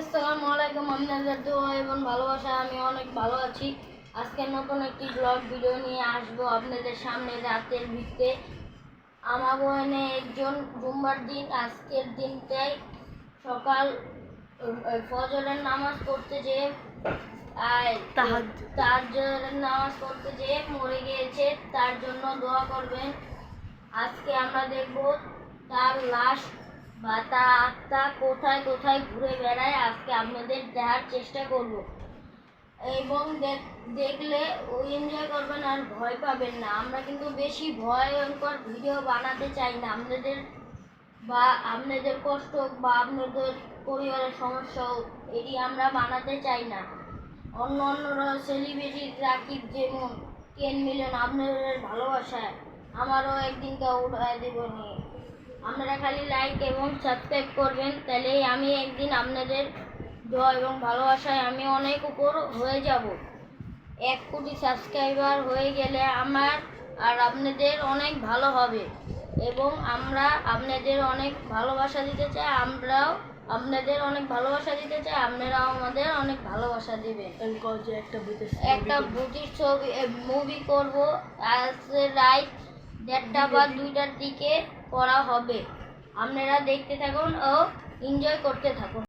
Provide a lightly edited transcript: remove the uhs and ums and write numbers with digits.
আসসালামু আলাইকুম। আপনাদের দোয়া এবং ভালোবাসা আমি অনেক ভালো আছি। আজকে নতুন একটি ব্লগ ভিডিও নিয়ে আসবো আপনাদের সামনে রাতের ভিত্তে। আমার বোনে একজন জুম্মার দিন, আজকের দিনটাই সকাল ফজরের নামাজ পড়তে যেয়ে তাহাজ্জুদের নামাজ পড়তে যেয়ে মরে গিয়েছে। তার জন্য দোয়া করবেন। আজকে আমরা দেখব তার লাশ বা তার আত্মা কোথায় কোথায় ঘুরে বেড়ায়। আজকে আপনাদের দেখার চেষ্টা করব এবং দেখলে এনজয় করবেন আর ভয় পাবেন না। আমরা কিন্তু বেশি ভয়ঙ্কর ভিডিও বানাতে চাই না। আপনাদের কষ্ট বা আপনাদের পরিবারের সমস্যা এটি আমরা বানাতে চাই না। অন্য সেলিব্রিটি রাকিব যেমন 10 মিলিয়ন আপনাদের ভালোবাসায় আমারও একদিনকে উঠায় দেবনি। আপনারা খালি লাইক এবং সাবস্ক্রাইব করবেন, তাহলেই আমি একদিন আপনাদের দোয়া এবং ভালোবাসায় আমি অনেক উপর হয়ে যাব। 1 কোটি সাবস্ক্রাইবার হয়ে গেলে আমার আর আপনাদের অনেক ভালো হবে এবং আমরা আপনাদের অনেক ভালোবাসা দিতে চাই। আমরাও আপনাদের অনেক ভালোবাসা দিতে চাই, আপনারাও আমাদের অনেক ভালোবাসা দিবেন। একটা ভূতের ছবি মুভি করব। আজ রাত 1টা বা 2টার দিকে করা হবে। আপনারা দেখতে থাকুন ও এনজয় করতে থাকুন।